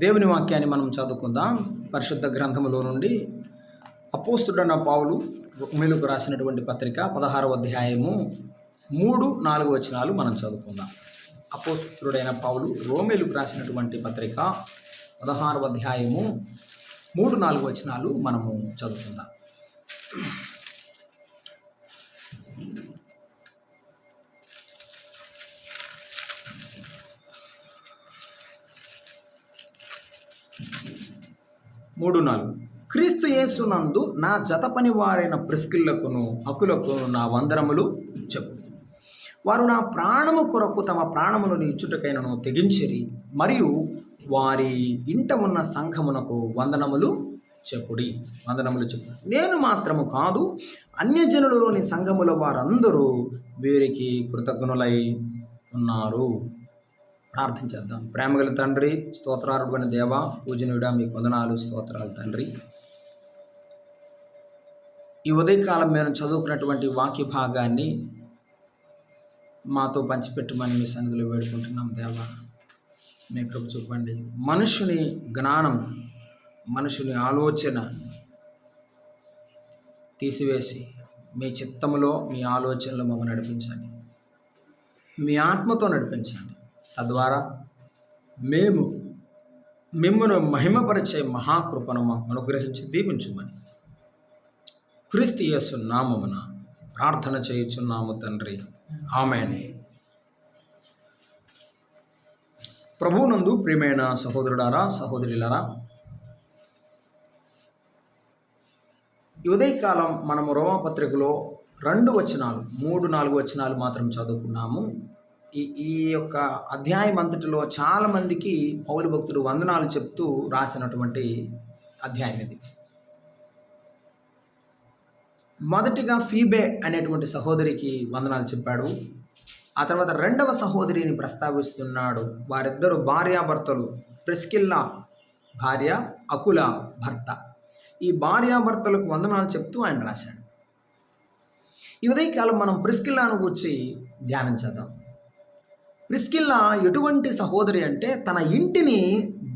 దేవుని వాక్యాన్ని మనం చదువుకుందాం. పరిశుద్ధ గ్రంథములో నుండి అపోస్తుడైన పౌలు రోమీయులకు రాసినటువంటి పత్రిక 16వ అధ్యాయము 3-4 వచనాలు మనం చదువుకుందాం. అపోస్తుడైన పౌలు రోమీయులకు రాసినటువంటి పత్రిక 16వ అధ్యాయము 3-4 వచనాలు మనము చదువుకుందాం. క్రీస్తు యేసునందు నా జత పని వారైన ప్రిస్కిల్లకును అకులకును నా వందనములు చెప్పు. వారు నా ప్రాణము కొరకు తమ ప్రాణములను ఇచ్చుటకైనను తెగించిరి, మరియు వారి ఇంట ఉన్న సంఘమునకు వందనములు చెప్పుడి. నేను మాత్రము కాదు, అన్యజనులలోని సంఘముల వారందరూ వీరికి కృతజ్ఞులై ఉన్నారు. ప్రార్థన చేద్దాం. ప్రేమగల తండ్రి, స్తోత్రార్హుడైన దేవ, పూజనీయుడా, మీకు వందనాలు, స్తోత్రాలు తండ్రి. ఈ ఉదయకాలం మేము చదువుకున్నటువంటి వాక్య భాగాన్ని మాతో పంచిపెట్టమని మీ సన్నిధిలో వేడుకుంటున్నాం దేవ. మీ కృప చూపండి. మనుషుని జ్ఞానం, మనుషుని ఆలోచన తీసివేసి మీ చిత్తములో, మీ ఆలోచనలో మమ్మల్ని నడిపించండి. మీ ఆత్మతో నడిపించండి. తద్వారా మేము మిమ్మల్ని మహిమపరిచే మహాకృపను మాకు అనుగ్రహించి దీవించుమని క్రీస్తు యేసు నామమున ప్రార్థన చేయుచున్నాము తండ్రి, ఆమేన్. ప్రభువునందు ప్రియమైన సహోదరులారా, సహోదరులారా, ఈ ఉదయకాలం మనము రోమాపత్రికలో 2 వచనాలు 3-4 వచనాలు మాత్రం చదువుకున్నాము. ఈ యొక్క అధ్యాయం అంతటిలో చాలామందికి పౌలు భక్తుడు వందనాలు చెప్తూ రాసినటువంటి అధ్యాయం ఇది. మొదటిగా ఫీబే అనేటువంటి సహోదరికి వందనాలు చెప్పాడు. ఆ తర్వాత 2వ సహోదరిని ప్రస్తావిస్తున్నాడు. వారిద్దరు భార్యాభర్తలు, ప్రిస్కిల్లా భార్య, అకుల భర్త. ఈ భార్యాభర్తలకు వందనాలు చెప్తూ ఆయన రాశాడు. ఈ ఉదయకాలం మనం ప్రిస్కిల్లాను గురించి ధ్యానం చేద్దాం. ప్రిస్కిల్లా ఎటువంటి సహోదరి అంటే తన ఇంటిని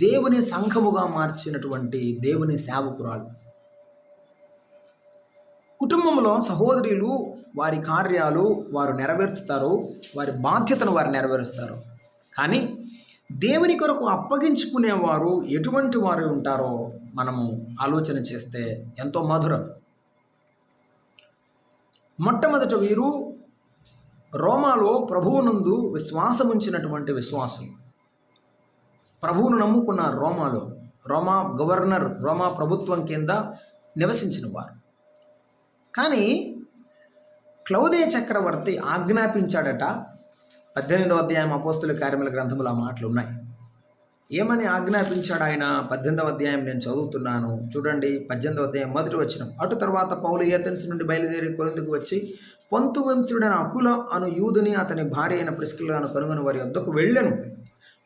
దేవుని సంఘముగా మార్చినటువంటి దేవుని సేవకురాలు. కుటుంబంలో సహోదరులు వారి కార్యాలు వారు నెరవేర్చుతారు, వారి బాధ్యతను వారు నెరవేరుస్తారు. కానీ దేవుని కొరకు అప్పగించుకునేవారు ఎటువంటి వారు ఉంటారో మనము ఆలోచన చేస్తే ఎంతో మధురం. మొట్టమొదట వీరు రోమాలో ప్రభువునందు విశ్వాసముంచినటువంటి విశ్వాసులు. ప్రభువును నమ్ముకున్న రోమా గవర్నర్, రోమా ప్రభుత్వం కింద నివసించిన వారు. కానీ క్లౌదియ చక్రవర్తి ఆజ్ఞాపించాడట. 18వ అధ్యాయం అపోస్తుల కార్యముల గ్రంథములో ఆ మాటలు ఉన్నాయి. ఏమని ఆజ్ఞాపించాడు ఆయన? 18వ అధ్యాయం నేను చదువుతున్నాను చూడండి. 18వ అధ్యాయం 1వ వచనం. అటు తర్వాత పౌలు ఏథెన్స్ నుండి బయలుదేరి కొరింథుకు వచ్చి పొంతు వంశుడైన అకుల అను యూదుని అతని భార్య అయిన ప్రిస్కిల్లాను కనుగొని వారి వద్దకు వెళ్ళెను.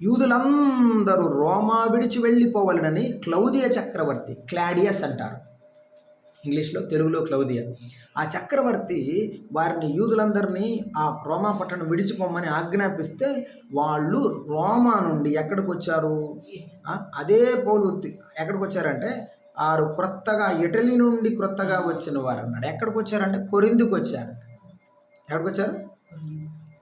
యూదులందరూ రోమా విడిచి వెళ్ళిపోవాలని క్లౌదియ చక్రవర్తి, క్లాడియస్ అంటారు ఇంగ్లీష్లో, తెలుగులో క్లౌదియ, ఆ చక్రవర్తి వారిని యూదులందరినీ ఆ రోమా పట్టణం విడిచిపోమని ఆజ్ఞాపిస్తే వాళ్ళు రోమా నుండి ఎక్కడికి వచ్చారు? అదే పౌలు ఎక్కడికి వచ్చారంటే వారు క్రొత్తగా ఇటలీ నుండి క్రొత్తగా వచ్చిన వారు అన్నాడు. ఎక్కడికి వచ్చారంటే కొరింథుకు వచ్చారు. ఎక్కడికి వచ్చారు?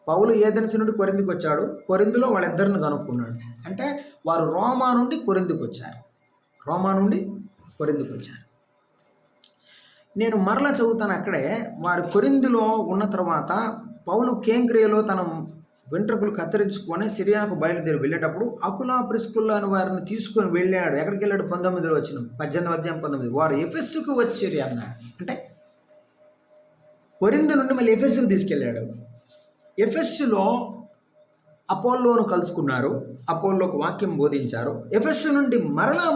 పౌలు ఏథెన్స్ నుండి కొరింథుకు వచ్చాడు. కొరింథులో వాళ్ళిద్దరిని కనుక్కున్నాడు. అంటే వారు రోమా నుండి కొరింథుకు వచ్చారు. నేను మరలా చదువుతాను అక్కడే. వారు కొరింథులో ఉన్న తర్వాత పౌలు కేంక్రియలో తన వెంట్రుకలు కత్తిరించుకొని సిరియాకు బయలుదేరి వెళ్ళేటప్పుడు అకులా ప్రిస్కిల్లా అని వారిని తీసుకొని వెళ్ళాడు. ఎక్కడికి వెళ్ళాడు? 19వ వచనం, 18వ అధ్యాయం 19. వారు ఎఫెస్సుకు వచ్చిరి అన్నాడు. అంటే కొరింథు నుండి మళ్ళీ ఎఫెస్సుకు తీసుకెళ్ళాడు. ఎఫెస్సులో అపోల్లోను కలుసుకున్నారు. అపోల్లోకి వాక్యం బోధించారు. ఎఫెస్సు నుండి మరలా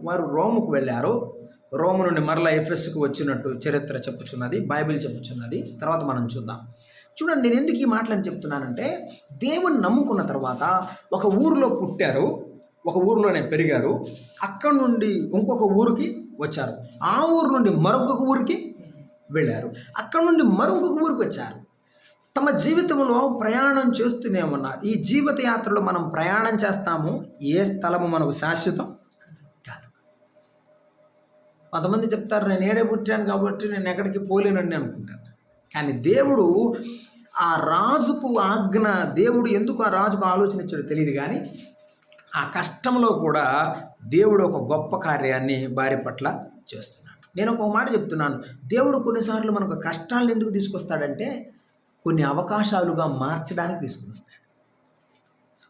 వారు రోముకు వెళ్ళారు. రోము నుండి మరలా ఎఫెస్సుకు వచ్చినట్టు చరిత్ర చెప్పుచున్నది, బైబిల్ చెప్పుచున్నది. తర్వాత మనం చూద్దాం. చూడండి, నేను ఎందుకు ఈ మాటలని చెప్తున్నానంటే, దేవుని నమ్ముకున్న తర్వాత ఒక ఊరిలో పుట్టారు, ఒక ఊరిలోనే పెరిగారు. అక్కడి నుండి ఇంకొక ఊరికి వచ్చారు. ఆ ఊరు నుండి మరొక ఊరికి వెళ్ళారు. అక్కడ నుండి మరొక ఊరికి వచ్చారు. తమ జీవితంలో ప్రయాణం చేస్తూనే ఉన్నారు. ఈ జీవిత యాత్రలో మనం ప్రయాణం చేస్తాము. ఏ స్థలము మనకు శాశ్వతం కాదు. కొంతమంది చెప్తారు, నేను ఏడే పుట్టాను కాబట్టి నేను ఎక్కడికి పోలేనండి అనుకుంటాను. కానీ దేవుడు ఆ రాజుకు ఆజ్ఞ, దేవుడు ఎందుకు ఆ రాజుకు ఆలోచన ఇచ్చాడో తెలియదు, కానీ ఆ కష్టంలో కూడా దేవుడు ఒక గొప్ప కార్యాన్ని భార్య పట్ల చేస్తున్నాడు. నేను ఒక మాట చెప్తున్నాను, దేవుడు కొన్నిసార్లు మనకు కష్టాలను ఎందుకు తీసుకొస్తాడంటే కొన్ని అవకాశాలుగా మార్చడానికి తీసుకుని వస్తాడు.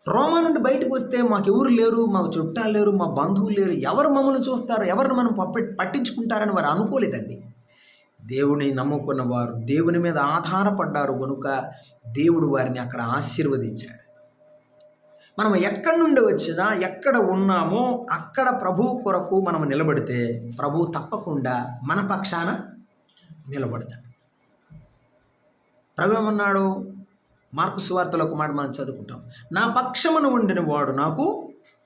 రోమా నుండి బయటకు వస్తే మాకు ఎవరు లేరు, మాకు చుట్టాలు లేరు, మా బంధువులు లేరు, ఎవరు మమ్మల్ని చూస్తారు, ఎవరిని మనం పట్టించుకుంటారని వారు అనుకోలేదండి. దేవుని నమ్ముకున్న వారు దేవుని మీద ఆధారపడ్డారు కనుక దేవుడు వారిని అక్కడ ఆశీర్వదించాడు. మనం ఎక్కడి నుండి వచ్చినా, ఎక్కడ ఉన్నామో అక్కడ ప్రభు కొరకు మనం నిలబడితే ప్రభు తప్పకుండా మన పక్షాన నిలబడతాడు. ప్రభు ఏమన్నాడు? మార్కు సువార్తలో ఒక మాట మనం చదువుకుంటాం, నా పక్షమును ఉండిన వాడు నాకు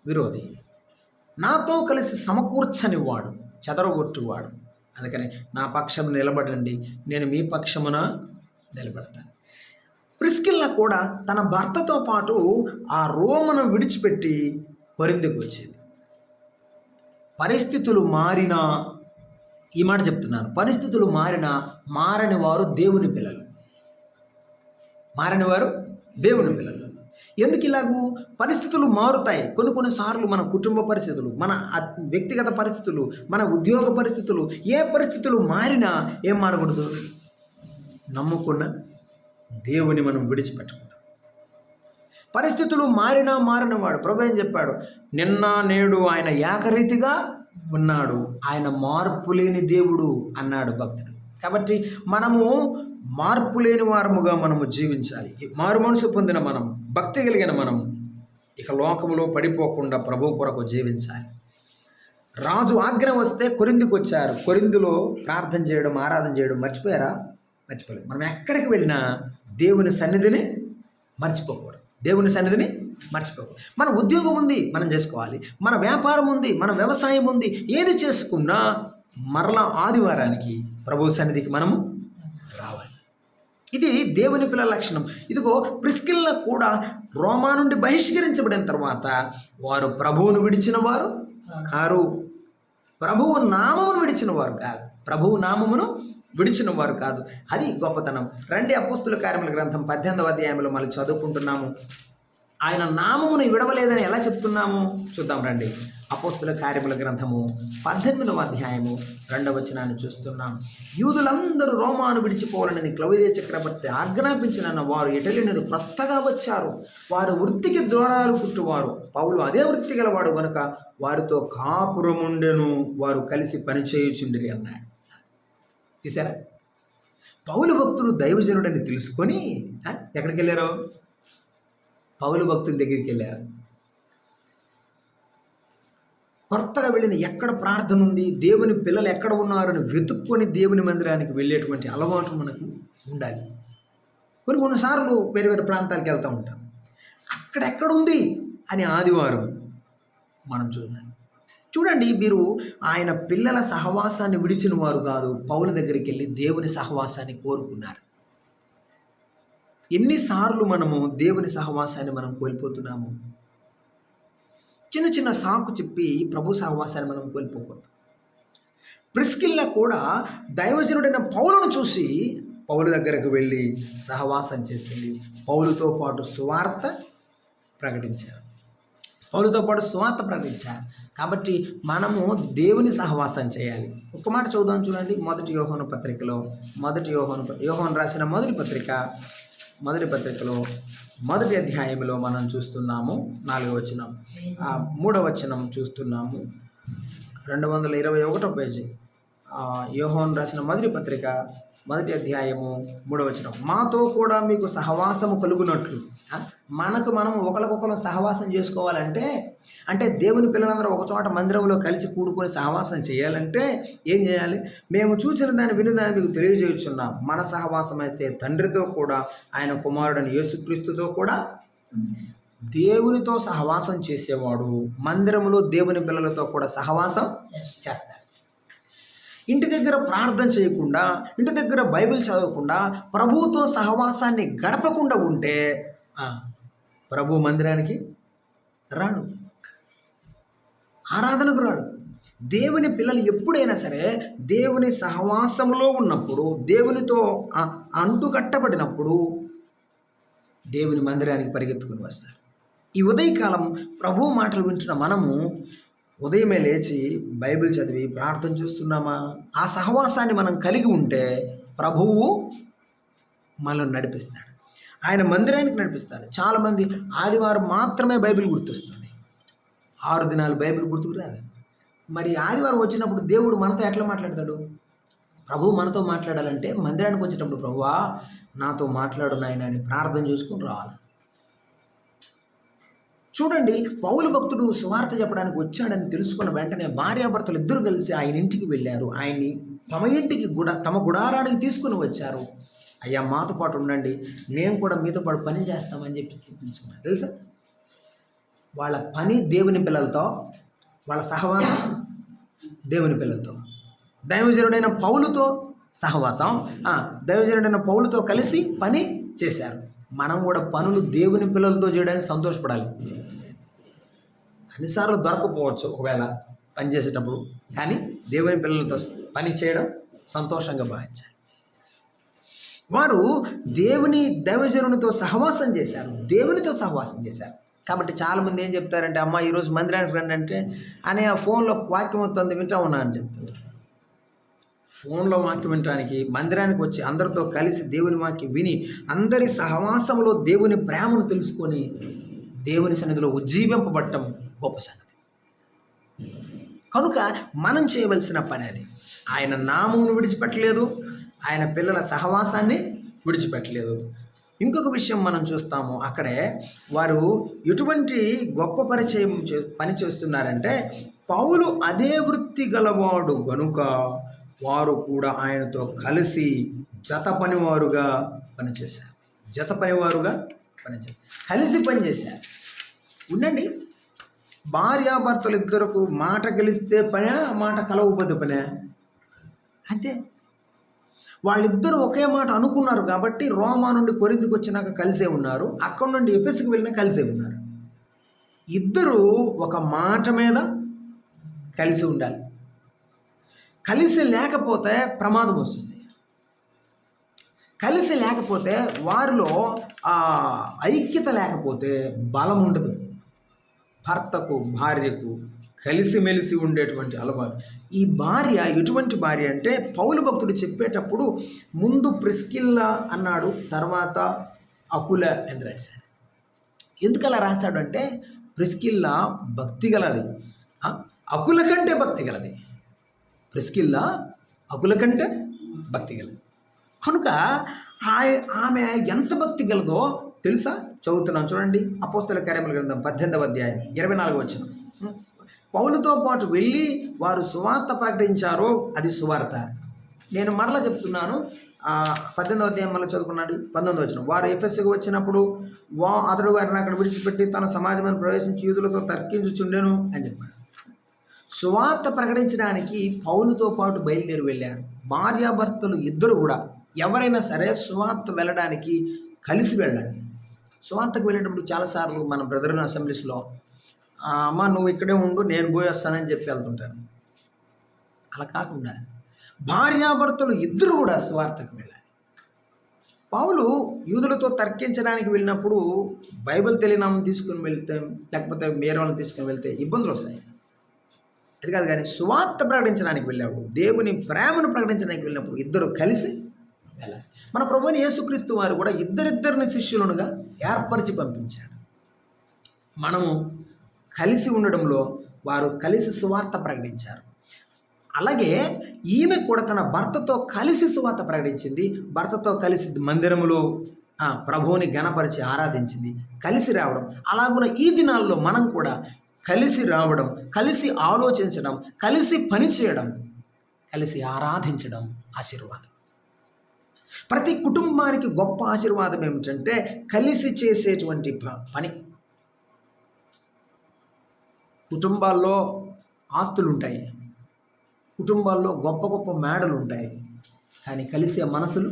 విరోధి, నాతో కలిసి సమకూర్చని వాడు చెదరగొట్టువాడు. అందుకని నా పక్షం నిలబడండి, నేను మీ పక్షమున నిలబడతాను. ప్రిస్కిల్లా కూడా తన భర్తతో పాటు ఆ రోమను విడిచిపెట్టి కొరింథీకి వచ్చింది. పరిస్థితులు మారినా, ఈ మాట చెప్తున్నాను, పరిస్థితులు మారినా మారని వారు దేవుని పిల్లలు. మారని వారు దేవుని పిల్లలు. ఎందుకు ఇలాగూ? పరిస్థితులు మారుతాయి. కొన్నిసార్లు మన కుటుంబ పరిస్థితులు, మన వ్యక్తిగత పరిస్థితులు, మన ఉద్యోగ పరిస్థితులు, ఏ పరిస్థితులు మారినా ఏం మారకూడదు? నమ్ముకున్న దేవుని మనం విడిచిపెట్టకూడదు. పరిస్థితులు మారినా మారినవాడు ప్రభు ఏం చెప్పాడు? నిన్న నేడు ఆయన ఏకరీతిగా ఉన్నాడు, ఆయన మార్పు లేని దేవుడు అన్నాడు భక్తుడు. కాబట్టి మనము మార్పు లేని వారముగా మనము జీవించాలి. మారు మనసు పొందిన మనం, భక్తి కలిగిన మనం ఇక లోకములో పడిపోకుండా ప్రభు కొరకు జీవించాలి. రాజు ఆజ్ఞ వస్తే కొరింథీకి వచ్చారు. కొరింథీలో ప్రార్థన చేయడం, ఆరాధన చేయడం మర్చిపోయారా? మర్చిపోలేదు. మనం ఎక్కడికి వెళ్ళినా దేవుని సన్నిధిని మర్చిపోకూడదు. దేవుని సన్నిధిని మర్చిపోకూడదు. మన ఉద్యోగం ఉంది, మనం చేసుకోవాలి. మన వ్యాపారం ఉంది, మన వ్యవసాయం ఉంది. ఏది చేసుకున్నా మరలా ఆదివారానికి ప్రభు సన్నిధికి మనము రావాలి. ఇది దేవుని పిల్లల లక్షణం. ఇదిగో ప్రిస్కిల్లా కూడా రోమా నుండి బహిష్కరించబడిన తర్వాత వారు ప్రభువును విడిచిన వారు కారు, ప్రభువు నామమును విడిచిన వారు కాదు, ప్రభువు నామమును విడిచిన వారు కాదు. అది గొప్పతనం. రండి, అపోస్తుల కార్యముల గ్రంథం 18వ అధ్యాయంలో మళ్ళీ చదువుకుంటున్నాము. ఆయన నామమును విడవలేదని ఎలా చెప్తున్నాము చూద్దాం రండి. అపోస్తుల కార్యముల గ్రంథము 18వ అధ్యాయము 2వ వచనాన్ని చూస్తున్నాం. యూదులందరూ రోమాను విడిచిపోవాలని క్లౌదియ చక్రవర్తి ఆజ్ఞాపించిన వారు ఇటలీ నుండి క్రొత్తగా వచ్చారు. వారు వృత్తికి ద్వారాలు కుట్టువారు. పౌలు అదే వృత్తి గలవాడు కనుక వారితో కాపురముండెను, వారు కలిసి పనిచేయుచుండిరి అన్నాడు. చూసారా? పౌలు భక్తుడు దైవజనుడని తెలుసుకొని ఎక్కడికి వెళ్ళారు? పౌలు భక్తుని దగ్గరికి వెళ్ళారు. కొత్తగా వెళ్ళిన ఎక్కడ ప్రార్థన ఉంది, దేవుని పిల్లలు ఎక్కడ ఉన్నారని వెతుక్కొని దేవుని మందిరానికి వెళ్ళేటువంటి అలవాటు మనకు ఉండాలి. కొన్నిసార్లు వేరే వేరే ప్రాంతాలకు వెళ్తూ ఉంటాం. అక్కడెక్కడుంది అని ఆదివారం మనం చూడండి. మీరు ఆయన పిల్లల సహవాసాన్ని విడిచిన వారు కాదు, పౌలు దగ్గరికి వెళ్ళి దేవుని సహవాసాన్ని కోరుకున్నారు. ఎన్నిసార్లు మనము దేవుని సహవాసాన్ని మనం కోల్పోతున్నాము? చిన్న చిన్న సాకు చెప్పి ప్రభు సహవాసాన్ని మనం కోల్పోకూడదు. ప్రిస్కిల్లా కూడా దైవజనుడైన పౌలును చూసి పౌలు దగ్గరకు వెళ్ళి సహవాసం చేసింది. పౌలుతో పాటు సువార్త ప్రకటించారు. కాబట్టి మనము దేవుని సహవాసం చేయాలి. ఒక మాట చదువుదాం చూడండి. యోహాను రాసిన మొదటి పత్రికలో మొదటి అధ్యాయంలో మనం చూస్తున్నాము 4వ వచనం, 3వ వచనం చూస్తున్నాము. 221వ పేజీ. యోహాను రాసిన మొదటి పత్రిక మొదటి అధ్యాయము 3వ వచనం. మాతో కూడా మీకు సహవాసము కలుగునట్లు. మనకు మనం ఒకరికొకరు సహవాసం చేసుకోవాలంటే, అంటే దేవుని పిల్లలందరూ ఒక చోట మందిరంలో కలిసి కూడుకొని సహవాసం చేయాలంటే ఏం చేయాలి? మేము చూసిన దాన్ని వినదాన్ని మీకు తెలియజేయుచున్నాం. మన సహవాసం అయితే తండ్రితో కూడా, ఆయన కుమారుడని యేసుక్రీస్తుతో కూడా. దేవునితో సహవాసం చేసేవాడు మందిరంలో దేవుని పిల్లలతో కూడా సహవాసం చేస్తాడు. ఇంటి దగ్గర ప్రార్థన చేయకుండా, ఇంటి దగ్గర బైబిల్ చదవకుండా, ప్రభువుతో సహవాసాన్ని గడపకుండా ఉంటే ప్రభు మందిరానికి రాడు, ఆరాధనకు రాడు. దేవుని పిల్లలు ఎప్పుడైనా సరే దేవుని సహవాసములో ఉన్నప్పుడు, దేవునితో అంటుకట్టబడినప్పుడు దేవుని మందిరానికి పరిగెత్తుకుని వస్తారు. ఈ ఉదయకాలం ప్రభు మాటలు వింటున్న మనము ఉదయమే లేచి బైబిల్ చదివి ప్రార్థన చేస్తున్నామా? ఆ సహవాసాన్ని మనం కలిగి ఉంటే ప్రభువు మనల్ని నడిపిస్తాడు, ఆయన మందిరానికి నడిపిస్తాడు. చాలామంది ఆదివారం మాత్రమే బైబిల్ గుర్తొస్తుంది, 6 దినాలు బైబిల్ గుర్తుకు రాదు. మరి ఆదివారం వచ్చినప్పుడు దేవుడు మనతో ఎట్లా మాట్లాడతాడు? ప్రభు మనతో మాట్లాడాలంటే మందిరానికి వచ్చేటప్పుడు ప్రభువా నాతో మాట్లాడు నాయన అని ప్రార్థన చేసుకుని రావాలి. చూడండి, పౌలు భక్తుడు సువార్త చెప్పడానికి వచ్చాడని తెలుసుకున్న వెంటనే భార్యాభర్తలు ఇద్దరు కలిసి ఆయన ఇంటికి వెళ్ళారు. ఆయన్ని తమ ఇంటికి తమ గుడారానికి తీసుకుని వచ్చారు. అయ్యా మాతో పాటు ఉండండి, మేము కూడా మీతో పాటు పని చేస్తామని చెప్పి తెలుసుకున్నాను. తెలుసా, వాళ్ళ పని దేవుని పిల్లలతో, వాళ్ళ సహవాసం దేవుని పిల్లలతో. దైవజనుడైన పౌలుతో సహవాసం, దైవజనుడైన పౌలుతో కలిసి పని చేశారు. మనం కూడా పనులు దేవుని పిల్లలతో చేయడానికి సంతోషపడాలి. అన్నిసార్లు దొరకపోవచ్చు ఒకవేళ పని చేసేటప్పుడు, కానీ దేవుని పిల్లలతో పని చేయడం సంతోషంగా భావించాలి. వారు దైవజనునితో సహవాసం చేశారు, దేవునితో సహవాసం చేశారు. కాబట్టి చాలామంది ఏం చెప్తారంటే, అమ్మ ఈరోజు మందిరానికి రండి అంటే, అనే ఆ ఫోన్లో వాక్యం వస్తుంది వింటా ఉన్నా అని చెప్తున్నారు. ఫోన్లో వాక్యం వినడానికి మందిరానికి వచ్చి అందరితో కలిసి దేవుని వాక్యం విని అందరి సహవాసంలో దేవుని ప్రేమను తెలుసుకొని దేవుని సన్నిధిలో ఉజ్జీవింపబడటం గొప్ప సంగతి. కనుక మనం చేయవలసిన పని అది. ఆయన నామమును విడిచిపెట్టలేదు, ఆయన పిల్లల సహవాసాన్ని విడిచిపెట్టలేదు. ఇంకొక విషయం మనం చూస్తాము, అక్కడే వారు ఎటువంటి గొప్ప పని చేస్తున్నారంటే, పౌలు అదే వృత్తి గలవాడు గనుక వారు కూడా ఆయనతో కలిసి జత పనివారుగా పనిచేశారు. కలిసి పనిచేశారు. ఉండండి, భార్యాభర్తలు ఇద్దరికి మాట కలిస్తే పనే, మాట కలవకపోతే పనే, అంతే. వాళ్ళిద్దరూ ఒకే మాట అనుకున్నారు కాబట్టి రోమా నుండి కొరింథీకి వచ్చినాక కలిసే ఉన్నారు, అక్కడ నుండి ఎఫెసుకి వెళ్ళినా కలిసే ఉన్నారు. ఇద్దరూ ఒక మాట మీద కలిసి ఉండాలి. కలిసి లేకపోతే ప్రమాదం వస్తుంది. కలిసి లేకపోతే వారిలో ఐక్యత లేకపోతే బలం ఉండదు. భర్తకు భార్యకు కలిసిమెలిసి ఉండేటువంటి అలవాటు. ఈ భార్య ఎటువంటి భార్య అంటే, పౌలు భక్తుడు చెప్పేటప్పుడు ముందు ప్రిస్కిల్లా అన్నాడు, తర్వాత అకుల అని రాశాడు. ఎందుకలా రాశాడు అంటే, ప్రిస్కిల్లా భక్తి గలది, అకుల కంటే భక్తి గలది. ప్రిస్కిల్లా అకుల కంటే భక్తి గలది. కనుక ఆమె ఎంత భక్తి గలదో తెలుసా? చదువుతున్నాం చూడండి, అపోస్తల కార్యముల గ్రంథం 18వ అధ్యాయం 24వ వచనం. పౌలుతో పాటు వెళ్ళి వారు సువార్త ప్రకటించారో అది సువార్త. నేను మరలా చెప్తున్నాను, 18వ అధ్యాయం మళ్ళీ చదువుకున్నాడు, 19వ వచనం. వారు ఎఫెసుకు వచ్చినప్పుడు అతడు వారిని అక్కడ విడిచిపెట్టి తన సమాజంలో ప్రవేశించి యూదులతో తర్కించుచుండెను అని చెప్పాడు. సువార్త ప్రకటించడానికి పౌలుతో పాటు బయలుదేరి వెళ్ళారు. భార్యాభర్తలు ఇద్దరు కూడా, ఎవరైనా సరే సువార్త వెళ్ళడానికి కలిసి వెళ్ళాలి. సువార్తకు వెళ్ళేటప్పుడు చాలాసార్లు మన బ్రదర్ అసెంబ్లీస్లో, అమ్మ నువ్వు ఇక్కడే ఉండు నేను పోయి వస్తానని చెప్పి వెళ్తుంటాను. అలా కాకుండా భార్యాభర్తలు ఇద్దరు కూడా సువార్తకు వెళ్ళాలి. పౌలు యూదులతో తర్కించడానికి వెళ్ళినప్పుడు బైబిల్ తెలియనామం తీసుకుని వెళ్తే, లేకపోతే వేరే వాళ్ళని తీసుకుని వెళ్తే ఇబ్బందులు వస్తాయి. అది కాదు, కానీ సువార్త ప్రకటించడానికి వెళ్ళినప్పుడు, దేవుని ప్రేమను ప్రకటించడానికి వెళ్ళినప్పుడు ఇద్దరు కలిసి వెళ్ళాలి. మన ప్రభువైన యేసుక్రీస్తు వారు కూడా ఇద్దరిద్దరిని శిష్యులనుగా ఏర్పరిచి పంపించాడు. మనము కలిసి ఉండడంలో వారు కలిసి సువార్త ప్రకటించారు. అలాగే ఈమె కూడా తన భర్తతో కలిసి సువార్త ప్రకటించింది. భర్తతో కలిసి మందిరములో ప్రభువుని గణపరిచి ఆరాధించింది, కలిసి రావడం. అలాగున ఈ దినాల్లో మనం కూడా కలిసి రావడం, కలిసి ఆలోచించడం, కలిసి పనిచేయడం, కలిసి ఆరాధించడం ఆశీర్వాదం. ప్రతి కుటుంబానికి గొప్ప ఆశీర్వాదం ఏమిటంటే కలిసి చేసేటువంటి పని. కుటుంబాల్లో ఆస్తులు ఉంటాయి, కుటుంబాల్లో గొప్ప గొప్ప మేడలు ఉంటాయి, కానీ కలిసే మనసులు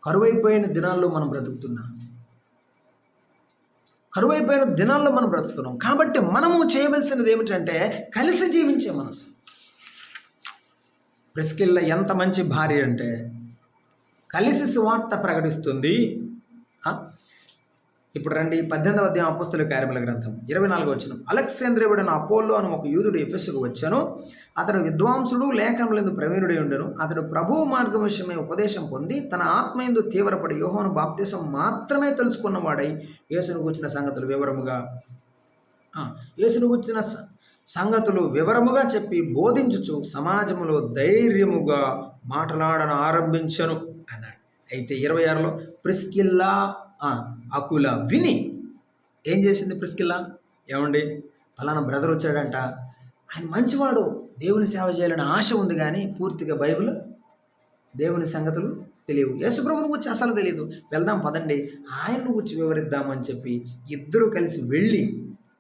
కరువైపోయిన దినాల్లో మనం బ్రతుకుతున్నాం. కరువైపోయిన దినాల్లో మనం బ్రతుకుతున్నాం. కాబట్టి మనము చేయవలసినది ఏమిటంటే కలిసి జీవించే మనసు. ప్రిస్కిల్ల ఎంత మంచి భార్య అంటే కలిసి సువార్త ప్రకటిస్తుంది. ఇప్పుడు రండి, 18వ అధ్యాయం అపోస్తలుల కార్యముల గ్రంథం 24వ వచనం. అలెగ్జాంద్రియుడైన అపోల్లో అని ఒక యూదుడు ఎఫెసుకు వచ్చాను. అతడు విద్వాంసుడు, లేఖనములందు ప్రవీణుడై ఉండెను. అతడు ప్రభువు మార్గం విషయమై ఉపదేశం పొంది తన ఆత్మయందు తీవ్రపడి యోహాను బాప్తిసం మాత్రమే తెలుసుకున్నవాడై యేసును గూర్చిన సంగతులు వివరముగా చెప్పి బోధించుచు సమాజములో ధైర్యముగా మాట్లాడను ఆరంభించను అన్నాడు. అయితే 26లో ప్రిస్కిల్లా అకుల విని ఏం చేసింది ప్రిస్కిల్లా? ఏమండి, ఫలానా బ్రదర్ వచ్చాడంట, ఆయన మంచివాడు, దేవుని సేవ చేయాలని ఆశ ఉంది, కానీ పూర్తిగా బైబిల్ దేవుని సంగతులు తెలియవు, యేసుప్రభుని గురించి అసలు తెలియదు, వెళ్దాం పదండి ఆయన్ను గురించి వివరిద్దామని చెప్పి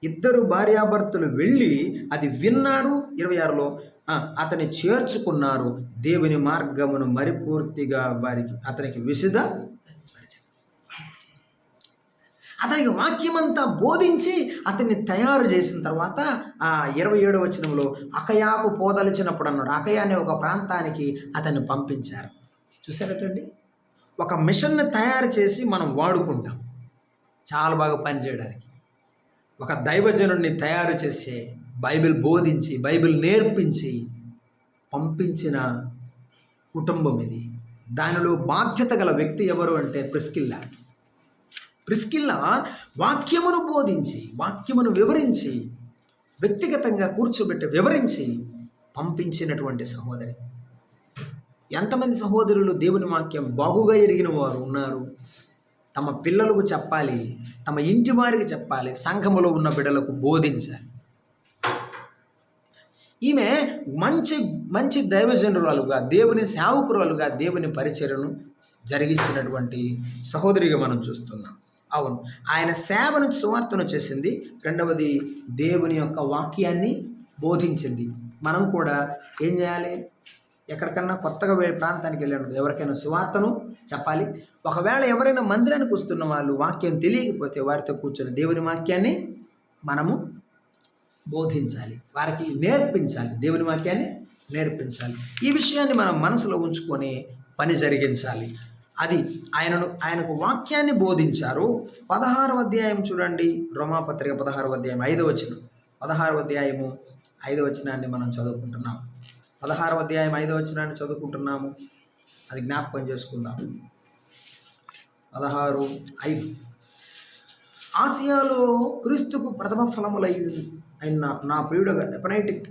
ఇద్దరు భార్యాభర్తలు వెళ్ళి అది విన్నారు. 26లో అతని చేర్చుకున్నారు. దేవుని మార్గమును మరిపూర్తిగా అతనికి అతనికి వాక్యమంతా బోధించి అతన్ని తయారు చేసిన తర్వాత 27వ వచనంలో అకయాకు పోదలిచినప్పుడు అన్నాడు. అకయ అనే ఒక ప్రాంతానికి అతన్ని పంపించారు. చూసారటండి, ఒక మిషన్ని తయారు చేసి మనం వాడుకుంటాం చాలా బాగా పనిచేయడానికి. ఒక దైవజనుడిని తయారు చేసి బైబిల్ బోధించి బైబిల్ నేర్పించి పంపించిన కుటుంబం ఇది. దానిలో బాధ్యత గల వ్యక్తి ఎవరు అంటే ప్రిస్కిల్లా వాక్యమును బోధించి వాక్యమును వివరించి వ్యక్తిగతంగా కూర్చోబెట్టి వివరించి పంపించినటువంటి సహోదరి. ఎంతమంది సహోదరులు దేవుని వాక్యం బాగుగా ఎరిగిన వారు ఉన్నారు? తమ పిల్లలకు చెప్పాలి, తమ ఇంటి వారికి చెప్పాలి, సంఘములో ఉన్న బిడ్డలకు బోధించాలి. ఈమె మంచి మంచి దైవజనురాలుగా, దేవుని సేవకురాలుగా దేవుని పరిచర్యను జరిగించినటువంటి సహోదరిగా మనం చూస్తున్నాం. అవును, ఆయన సేవను సువార్తను చేసింది. రెండవది, దేవుని యొక్క వాక్యాన్ని బోధించింది. మనం కూడా ఏం చేయాలి? ఎక్కడికన్నా కొత్తగా ప్రాంతానికి వెళ్ళినప్పుడు ఎవరికైనా సువార్తను చెప్పాలి. ఒకవేళ ఎవరైనా మందిరానికి వస్తున్న వాళ్ళు వాక్యం తెలియకపోతే వారితో కూర్చొని దేవుని వాక్యాన్ని మనము బోధించాలి, వారికి నేర్పించాలి, దేవుని వాక్యాన్ని నేర్పించాలి. ఈ విషయాన్ని మనం మనసులో ఉంచుకొని పని జరిగించాలి. అది ఆయనకు వాక్యాన్ని బోధించారు. 16వ అధ్యాయం చూడండి, రోమాపత్రిక 16వ అధ్యాయం 5వ వచనం. 16వ అధ్యాయము 5వ వచనాన్ని మనం చదువుకుంటున్నాం. 16వ అధ్యాయం 5వ వచనాన్ని చదువుకుంటున్నాము. అది జ్ఞాపకం చేసుకుందాం. 16:5. ఆసియాలో క్రీస్తుకు ప్రథమ ఫలములైన నా ప్రియుడుగా ఎపనైటిక్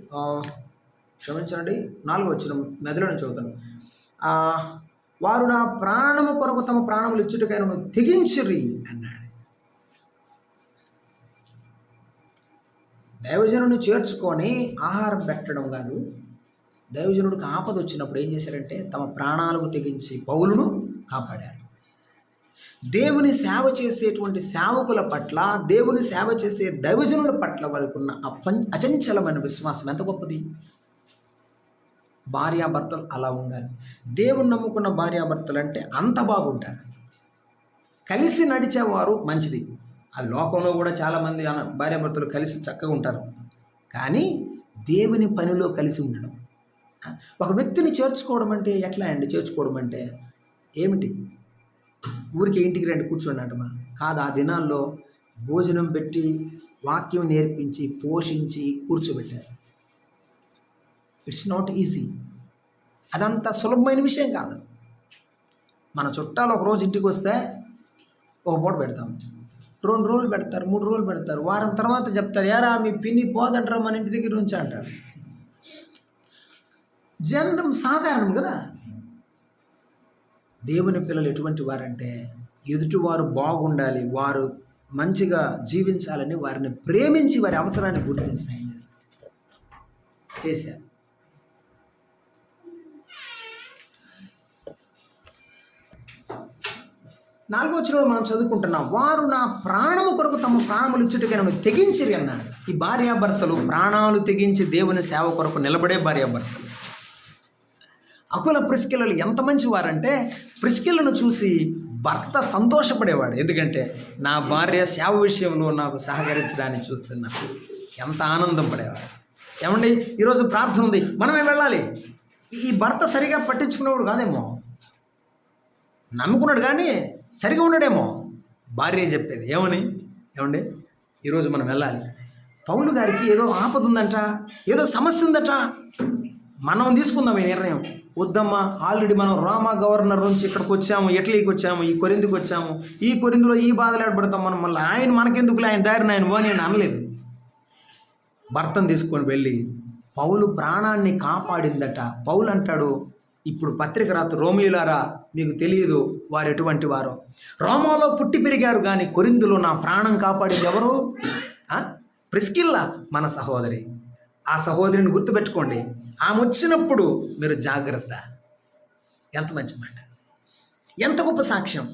క్షమించండి 4వ వచనం మెదడును చదువుతాను. వారు నా ప్రాణము కొరకు తమ ప్రాణములు ఇచ్చుటకైనా తెగించిరి అన్నాడు. దైవజనుని చేర్చుకొని ఆహారం పెట్టడం కాదు, దైవజనుడికి ఆపద వచ్చినప్పుడు ఏం చేశారంటే తమ ప్రాణాలకు తెగించి పౌలును కాపాడారు. దేవుని సేవ చేసేటువంటి సేవకుల పట్ల, దేవుని సేవ చేసే దైవజనుల పట్ల వారికి ఉన్న అచంచలమైన విశ్వాసం ఎంత గొప్పది. భార్యాభర్తలు అలా ఉండాలి. దేవుని నమ్ముకున్న భార్యాభర్తలు అంటే అంత బాగుంటారు. కలిసి నడిచేవారు మంచిది. ఆ లోకంలో కూడా చాలామంది భార్యాభర్తలు కలిసి చక్కగా ఉంటారు. కానీ దేవుని పనిలో కలిసి ఉండడం, ఒక వ్యక్తిని చేర్చుకోవడం అంటే ఎట్లా అండి? చేర్చుకోవడం అంటే ఏమిటి? ఊరికి ఇంటికి రండి కూర్చోండి అంటమా కాదు. ఆ దినాల్లో భోజనం పెట్టి వాక్యం నేర్పించి పోషించి కూర్చోబెట్టారు. It's not easy. అదంత సులభమైన విషయం కాదు. మన చుట్టాలు ఒక రోజు ఇంటికి వస్తే ఒక పూట పెడతాం, 2 రోజులు పెడతారు, 3 రోజులు పెడతారు, వారం తర్వాత చెప్తారు, యారా మీ పిన్ని పోదంటారా మన ఇంటి దగ్గర నుంచి అంటారు. జనరం సాధారణం కదా. దేవుని పిల్లలు ఎటువంటి వారంటే ఎదుటివారు బాగుండాలి, వారు మంచిగా జీవించాలని వారిని ప్రేమించి వారి అవసరాన్ని గుర్తించి చేశారు. 4వ వచనంలో మనం చదువుకుంటున్నాం, వారు నా ప్రాణము కొరకు తమ ప్రాణములు ఇచ్చుటకై నన్ను తెగించిరి అన్నాడు. ఈ భార్యాభర్తలు ప్రాణాలు తెగించి దేవుని సేవ కొరకు నిలబడే భార్యాభర్తలు. అకుల ప్రిస్కిల్లలు ఎంత మంచివారంటే, ప్రిస్కిల్లను చూసి భర్త సంతోషపడేవాడు. ఎందుకంటే నా భార్య సేవ విషయంలో నాకు సహకరించడాన్ని చూస్తున్నాను, ఎంత ఆనందం పడేవాడు. ఏమండి, ఈరోజు ప్రార్థన ఉంది, మనమే వెళ్ళాలి. ఈ భర్త సరిగా పట్టించుకునేవాడు కాదేమో, నమ్ముకున్నాడు కానీ సరిగా ఉన్నాడేమో. భార్య చెప్పేది ఏమండి ఈరోజు మనం వెళ్ళాలి, పౌలు గారికి ఏదో ఆపద ఉందంట, ఏదో సమస్య ఉందట, మనం తీసుకుందాం ఈ నిర్ణయం. వద్దమ్మా, ఆల్రెడీ మనం రోమా గవర్నర్ నుంచి ఇక్కడికి వచ్చాము, ఇటలీకి వచ్చాము, ఈ కొరింథీకి వచ్చాము, ఈ కొరింథీలో ఈ బాధలు ఏర్పడతాం మనం, మళ్ళీ ఆయన మనకెందుకులే, ఆయన దారిని ఆయన పోని అని అనలేదు. భర్తను తీసుకొని వెళ్ళి పౌలు ప్రాణాన్ని కాపాడిందట. పౌలు అంటాడు, ఇప్పుడు పత్రిక రాత, రోమీయులారా మీకు తెలియదు వారు ఎటువంటి వారు, రోమాలో పుట్టి పెరిగారు కానీ కొరింథీలో నా ప్రాణం కాపాడింది ఎవరు? ప్రిస్కిల్లా, మన సహోదరి. ఆ సహోదరిని గుర్తుపెట్టుకోండి, ఆమె వచ్చినప్పుడు మీరు జాగ్రత్త. ఎంత మంచి మాట, ఎంత గొప్ప సాక్ష్యం.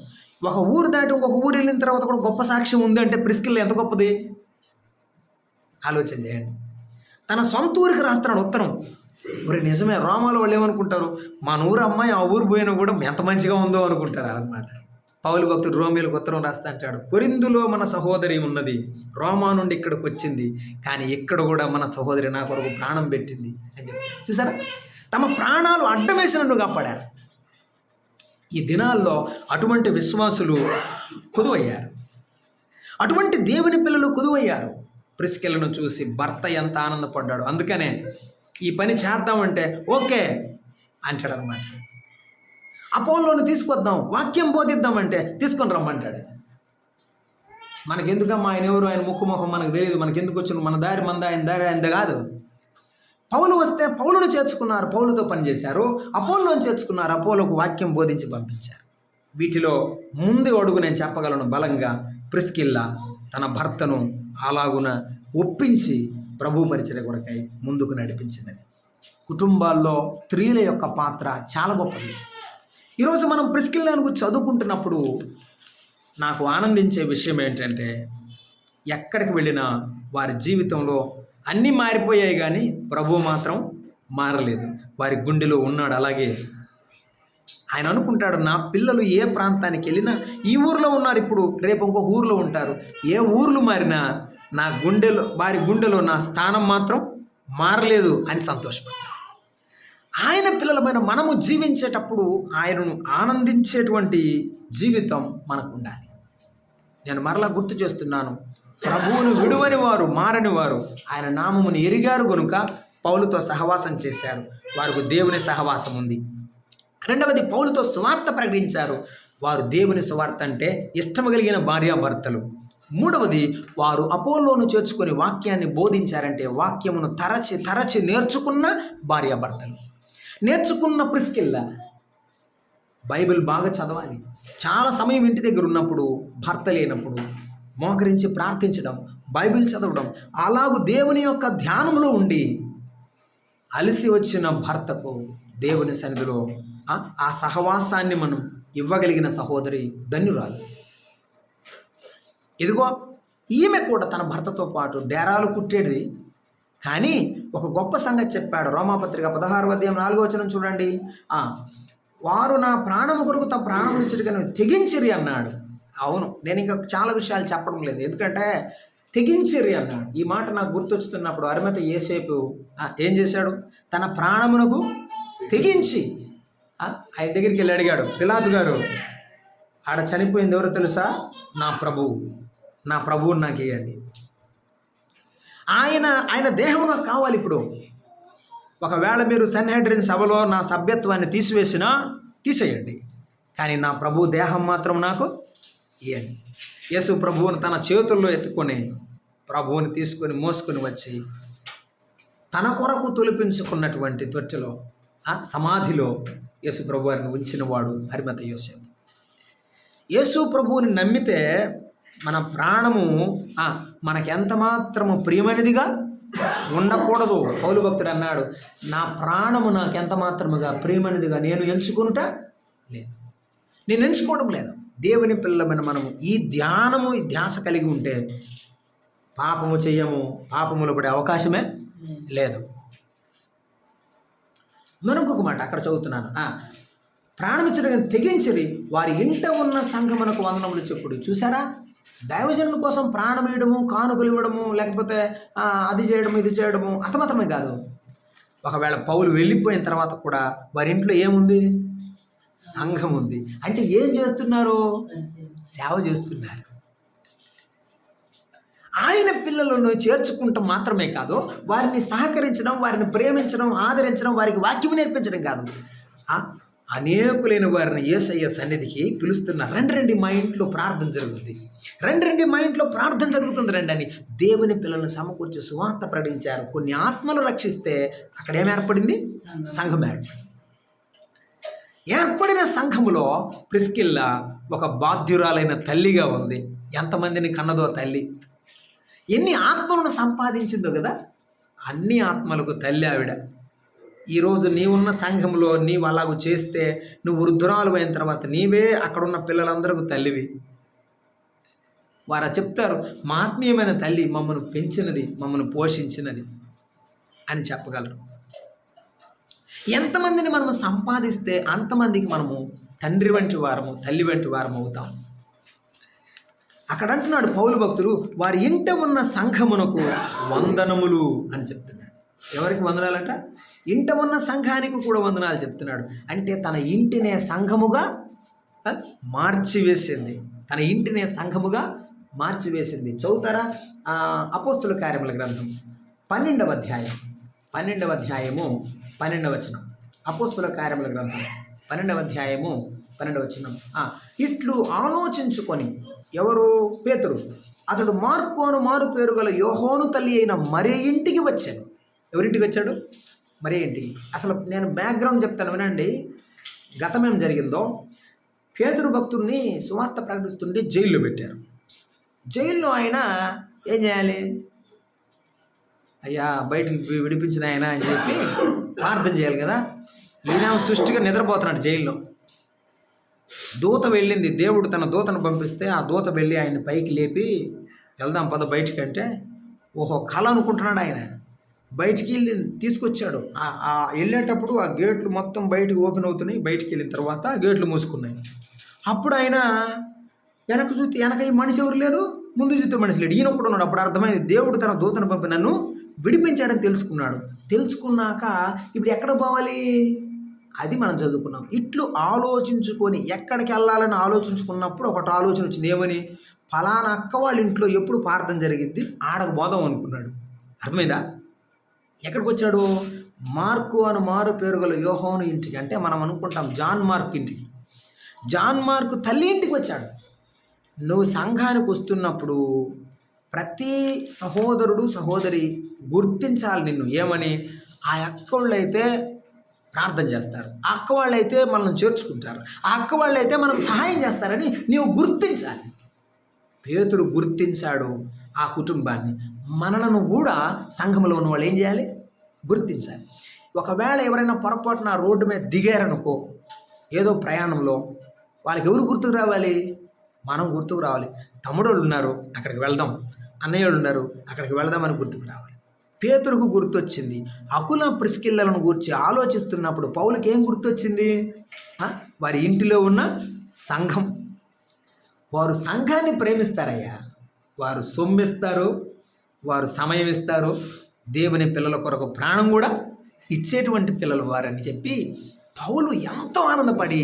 ఒక ఊరు దాటి ఇంకొక ఊరు వెళ్ళిన తర్వాత కూడా గొప్ప సాక్ష్యం ఉంది అంటే ప్రిస్కిల్లా ఎంత గొప్పది. ఆలోచన చేయండి. తన సొంత ఊరికి రాస్తున్నాడు ఉత్తరం. మరి నిజమే, రోమాలో వాళ్ళు ఏమనుకుంటారు, మన ఊరు అమ్మాయి ఆ ఊరు పోయినా కూడా ఎంత మంచిగా ఉందో అనుకుంటారు అన్నమాట. పౌలు భక్తుడు రోమీయులకు ఉత్తరం రాస్తా అంటాడు, కొరింథీలో మన సహోదరి ఉన్నది, రోమా నుండి ఇక్కడికి వచ్చింది, కానీ ఇక్కడ కూడా మన సహోదరి నా కొరకు ప్రాణం పెట్టింది అని చెప్పి. చూసారా, తమ ప్రాణాలు అడ్డం వేసినట్టు కాపాడారు. ఈ దినాల్లో అటువంటి విశ్వాసులు కుదువయ్యారు, అటువంటి దేవుని పిల్లలు కుదువయ్యారు. ప్రిస్కిల్లను చూసి భర్త ఎంత ఆనందపడ్డాడు. అందుకనే ఈ పని చేద్దామంటే ఓకే అంటాడు అనమాట. అపోలోను తీసుకొద్దాం, వాక్యం బోధిద్దామంటే తీసుకొని రమ్మంటాడు. మనకెందుకమ్మా, ఆయన ఎవరు, ఆయన ముఖం మనకు తెలియదు, మనకెందుకు వచ్చిన, మన దారి మంద, ఆయన దారి ఆయనది కాదు. పౌలు వస్తే పౌలును చేర్చుకున్నారు, పౌలుతో పనిచేశారు. అపోలోను చేర్చుకున్నారు, అపోలోకు వాక్యం బోధించి పంపించారు. వీటిలో ముందు అడుగు నేను చెప్పగలను బలంగా, ప్రిస్కిల్లా తన భర్తను అలాగున ఒప్పించి ప్రభు పరిచర్య కొరకై ముందుకు నడిపించినది. కుటుంబాల్లో స్త్రీల యొక్క పాత్ర చాలా గొప్పది. ఈరోజు మనం ప్రిస్కిల్లాను గురించి చదువుకుంటున్నప్పుడు నాకు ఆనందించే విషయం ఏంటంటే, ఎక్కడికి వెళ్ళినా వారి జీవితంలో అన్నీ మారిపోయాయి కానీ ప్రభు మాత్రం మారలేదు. వారి గుండెలో ఉన్నాడు అలాగే. ఆయన అనుకుంటాడు, నా పిల్లలు ఏ ప్రాంతానికి వెళ్ళినా, ఈ ఊరిలో ఉన్నారు, ఇప్పుడు రేపు ఇంకొక ఊరిలో ఉంటారు, ఏ ఊర్లు మారినా నా గుండెలో, వారి గుండెలో నా స్థానం మాత్రం మారలేదు అని సంతోషపడతాడు. ఆయన పిల్లలమైన మనము జీవించేటప్పుడు ఆయనను ఆనందించేటువంటి జీవితం మనకు ఉండాలి. నేను మరలా గుర్తు చేస్తున్నాను, ప్రభువును విడువని వారు, మారని వారు ఆయన నామమును ఎరిగారు గనుక పౌలుతో సహవాసం చేశారు, వారికి దేవుని సహవాసం ఉంది. రెండవది, పౌలుతో సువార్త ప్రకటించారు, వారు దేవుని సువార్త అంటే ఇష్టము కలిగిన భార్యాభర్తలు. మూడవది, వారు అపోలోను చేర్చుకొని వాక్యాన్ని బోధించారంటే వాక్యమును తరచి నేర్చుకున్న భార్యాభర్తలు. నేర్చుకున్న ప్రిస్కిల్లా బైబిల్ బాగా చదవాలి. చాలా సమయం ఇంటి దగ్గర ఉన్నప్పుడు, భర్త లేనప్పుడు మోకరించి ప్రార్థించడం, బైబిల్ చదవడం, అలాగూ దేవుని యొక్క ధ్యానంలో ఉండి అలసి వచ్చిన భర్తకు దేవుని సన్నిధిలో ఆ సహవాసాన్ని మనం ఇవ్వగలిగిన సహోదరి ధన్యురాలు. ఇదిగో ఈమె కూడా తన భర్తతో పాటు డేరాలు కుట్టేది, కానీ ఒక గొప్ప సంగతి చెప్పాడు. రోమాపత్రిక 16వ అధ్యాయం 4వ వచనం చూడండి. వారు నా ప్రాణము కొరకు తమ ప్రాణం ఇచ్చుటకై తెగించిరి అన్నాడు. అవును, నేను ఇంకా చాలా విషయాలు చెప్పడం లేదు, ఎందుకంటే తెగించిరి అన్నాడు. ఈ మాట నాకు గుర్తొస్తున్నప్పుడు అరిమత యేసేపు ఏం చేశాడు, తన ప్రాణమునకు తెగించి ఆయన దగ్గరికి వెళ్ళి అడిగాడు, పిలాతు గారు, ఆడ చనిపోయింది ఎవరో తెలుసా? నా ప్రభువుని నాకు ఇవ్వండి. ఆయన దేహం నాకు కావాలి. ఇప్పుడు ఒకవేళ మీరు సన్హెడ్రిన్ సభలో నా సభ్యత్వాన్ని తీసేయండి, కానీ నా ప్రభు దేహం మాత్రం నాకు ఇవ్వండి. యేసు ప్రభువుని తన చేతుల్లో ఎత్తుకొని ప్రభువుని తీసుకొని మోసుకొని వచ్చి తన కొరకు తొలిపించుకున్నటువంటి త్వచలో సమాధిలో యేసు ప్రభు వారిని ఉంచిన వాడు అరిమత యోసేపు. యేసు ప్రభువుని నమ్మితే మన ప్రాణము మనకెంత మాత్రము ప్రియమైనదిగా ఉండకూడదు. పౌలు భక్తుడు అన్నాడు, నా ప్రాణము నాకెంత మాత్రముగా ప్రియమైనదిగా నేను ఎంచుకుంటా లేదు. నేను ఎంచుకోవడం లేదు, దేవుని పిల్లలమైన మనము ఈ ధ్యానము ఈ ధ్యాస కలిగి ఉంటే పాపము చెయ్యము, పాపములో పడే అవకాశమే లేదు. మరొక మాట అక్కడ చదువుతున్నాను. ప్రాణమిచ్చడం తెగించిరి వారి ఇంట ఉన్న సంఘమునకు వందనములు చెప్పుడు. చూసారా, దైవజనుల కోసం ప్రాణం వేయడము, కానుకలు ఇవ్వడము, లేకపోతే అది చేయడము ఇది చేయడము అంత మాత్రమే కాదు. ఒకవేళ పౌలు వెళ్ళిపోయిన తర్వాత కూడా వారి ఇంట్లో ఏముంది? సంఘం ఉంది. అంటే ఏం చేస్తున్నారు? సేవ చేస్తున్నారు. ఆయన పిల్లలను చేర్చుకుంటాం మాత్రమే కాదు, వారిని సహకరించడం, వారిని ప్రేమించడం, ఆదరించడం, వారికి వాక్యం నేర్పించడం కాదు, అనేకులైన వారిని యేసయ్య సన్నిధికి పిలుస్తున్నారు. రండి మా ఇంట్లో ప్రార్థన జరుగుతుంది, రండి మా ఇంట్లో ప్రార్థన జరుగుతుంది రండి అని దేవుని పిల్లలను సమకూర్చి సువార్త ప్రకటించారు. కొన్ని ఆత్మలు రక్షిస్తే అక్కడ ఏం ఏర్పడింది? సంఘం ఏర్పడింది. ఏర్పడిన సంఘములో ప్రిస్కిల్లా ఒక బాధ్యురాలైన తల్లిగా ఉంది. ఎంతమందిని కన్నదో తల్లి, ఎన్ని ఆత్మలను సంపాదించిందో కదా. అన్ని ఆత్మలకు తల్లి ఆవిడ. ఈరోజు నీవున్న సంఘంలో నీవు అలాగూ చేస్తే నువ్వు వృద్ధురాలు అయిన తర్వాత నీవే అక్కడున్న పిల్లలందరికీ తల్లివి. వారు చెప్తారు, మా ఆత్మీయమైన తల్లి మమ్మల్ని పెంచినది, మమ్మల్ని పోషించినది అని చెప్పగలరు. ఎంతమందిని మనము సంపాదిస్తే అంతమందికి మనము తండ్రి వంటి వారము, తల్లి వంటి వారము అవుతాం. అక్కడ అంటున్నాడు పౌలు భక్తులు, వారి ఇంట ఉన్న సంఘమునకు వందనములు అని చెప్తున్నాడు. ఎవరికి వందనాలంట? ఇంట ఉన్న సంఘానికి కూడా వందనాలు చెప్తున్నాడు. అంటే తన ఇంటినే సంఘముగా మార్చివేసింది. తన ఇంటినే సంఘముగా మార్చివేసింది. చదువుతారా? అపోస్తుల కార్యముల గ్రంథం 12వ అధ్యాయము 12వ వచనం. అపోస్తుల కార్యముల గ్రంథం 12వ అధ్యాయము 12వ వచనం. ఇట్లు ఆలోచించుకొని, ఎవరు? పేతురు. అతడు మార్కు అను మారు పేరు గల యోహాను తల్లి అయిన మరే ఇంటికి వచ్చాడు. ఎవరింటికి వచ్చాడు? మరే ఇంటికి. అసలు నేను బ్యాక్గ్రౌండ్ చెప్తాను వినండి. గతం ఏం జరిగిందో, పేతురు భక్తుడిని సువార్త ప్రకటిస్తుంటే జైల్లో పెట్టారు. జైల్లో ఆయన ఏం చేయాలి? అయ్యా బయటికి విడిపించిన ఆయన అని చెప్పి ప్రార్థన చేయాలి కదా. ఈయన సృష్టిగా నిద్రపోతున్నాడు జైల్లో. దూత వెళ్ళింది, దేవుడు తన దూతను పంపిస్తే ఆ దూత వెళ్ళి ఆయన్ని పైకి లేపి, వెళ్దాం పద బయటికి అంటే, ఓహో కళ అనుకుంటున్నాడు ఆయన. బయటికి వెళ్ళి తీసుకొచ్చాడు. వెళ్ళేటప్పుడు ఆ గేట్లు మొత్తం బయటకు ఓపెన్ అవుతున్నాయి. బయటికి వెళ్ళిన తర్వాత గేట్లు మూసుకున్నాయి. అప్పుడు ఆయన వెనక చూస్తే వెనక ఈ మనిషి ఎవరు లేరు, ముందు చూస్తే మనిషి లేడు. ఈయన కూడా ఉన్నాడు. అప్పుడు అర్థమైంది, దేవుడు తన దూతను పంపి నన్ను విడిపించాడని తెలుసుకున్నాడు. తెలుసుకున్నాక ఇప్పుడు ఎక్కడ పోవాలి? అది మనం చదువుకున్నాం. ఇట్లు ఆలోచించుకొని ఎక్కడికి వెళ్ళాలని ఆలోచించుకున్నప్పుడు ఒకటి ఆలోచన వచ్చింది. ఏమని? ఫలానా అక్క వాళ్ళ ఇంట్లో ఎప్పుడు ప్రార్థన జరిగిద్ది, ఆడకు పోదాం అనుకున్నాడు. అర్థమైందా? ఎక్కడికి వచ్చాడు? మార్కు అని మారు పేరు గల యోహాను ఇంటికి. అంటే మనం అనుకుంటాం జాన్ మార్క్ ఇంటికి. జాన్ మార్కు తల్లి ఇంటికి వచ్చాడు. నువ్వు సంఘానికి వస్తున్నప్పుడు ప్రతి సహోదరుడు సహోదరి గుర్తించాలి నిన్ను. ఏమని? ఆ అక్క వాళ్ళైతే ప్రార్థన చేస్తారు, ఆ అక్క వాళ్ళైతే మనల్ని చేర్చుకుంటారు, ఆ అక్క వాళ్ళైతే మనకు సహాయం చేస్తారని నీవు గుర్తించాలి. పేతురు గుర్తించాడు ఆ కుటుంబాన్ని. మనలను కూడా సంఘంలో ఉన్న వాళ్ళు ఏం చేయాలి? గుర్తించాలి. ఒకవేళ ఎవరైనా పొరపాటున రోడ్డు మీద దిగారనుకో, ఏదో ప్రయాణంలో, వాళ్ళకి ఎవరు గుర్తుకు రావాలి? మనం గుర్తుకు రావాలి. తమ్ముడు వాళ్ళు ఉన్నారు, అక్కడికి వెళ్దాం, అన్నయ్య వాళ్ళు ఉన్నారు, అక్కడికి వెళ్దామని గుర్తుకు రావాలి. పేతురుకు గుర్తొచ్చింది. అకుల ప్రిస్కిల్లలను గురించి ఆలోచిస్తున్నప్పుడు పౌలుకి ఏం గుర్తొచ్చింది? వారి ఇంటిలో ఉన్న సంఘం. వారు సంఘాన్ని ప్రేమిస్తారయ్యా. వారు సొమ్మిస్తారు, వారు సమయం ఇస్తారు, దేవుని పిల్లల కొరకు ప్రాణం కూడా ఇచ్చేటువంటి పిల్లలు వారని చెప్పి పౌలు ఎంతో ఆనందపడి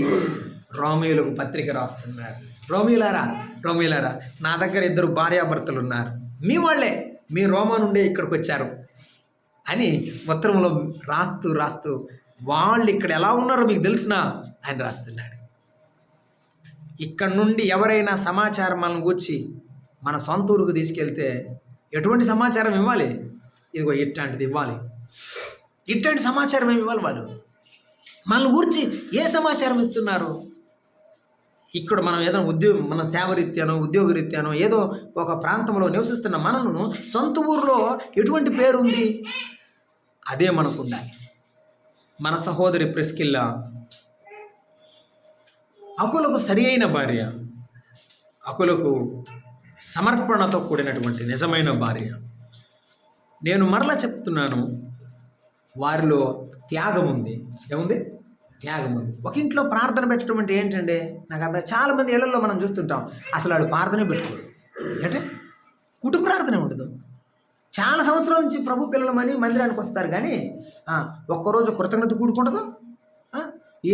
రోమీయులకు పత్రిక రాస్తున్నాడు. రోమీయులారా, నా దగ్గర 2 భార్యాభర్తలు ఉన్నారు, మీ వాళ్ళే, మీ రోమా నుండే ఇక్కడికి వచ్చారు అని ఉత్తరంలో రాస్తూ వాళ్ళు ఇక్కడ ఎలా ఉన్నారో మీకు తెలుసునా అని రాస్తున్నాడు. ఇక్కడ నుండి ఎవరైనా సమాచారం మనం గూర్చి మన సొంత ఊరుకు తీసుకెళ్తే ఎటువంటి సమాచారం ఇవ్వాలి? ఇదిగో ఇట్లాంటిది ఇవ్వాలి. ఇట్లాంటి సమాచారం ఏమి ఇవ్వాలి? వాళ్ళు మన గూర్చి ఏ సమాచారం ఇస్తున్నారు? ఇక్కడ మనం ఏదైనా మన సేవరీత్యానో ఉద్యోగరీత్యానో ఏదో ఒక ప్రాంతంలో నివసిస్తున్న మనను సొంత ఊరిలో ఎటువంటి పేరు ఉంది? అదే మనకు ఉండాలి. మన సహోదరి ప్రిస్కిల్లా అకులకు సరి అయిన భార్య, అకులకు సమర్పణతో కూడినటువంటి నిజమైన భార్య. నేను మరలా చెప్తున్నాను, వారిలో త్యాగం ఉంది. ఏముంది? త్యాగం ఉంది. ఒక ఇంట్లో ప్రార్థన పెట్టడం అంటే ఏంటంటే, నాకు అంత చాలామంది ఇళ్లలో మనం చూస్తుంటాం, అసలు వాడు ప్రార్థనే పెట్టుకోడు. అంటే కుటుంబ ప్రార్థనే ఉండదు. చాలా సంవత్సరాల నుంచి ప్రభు పిల్లలమని మందిరానికి వస్తారు, కానీ ఒక్కరోజు కృతజ్ఞత కూడుకుండదు,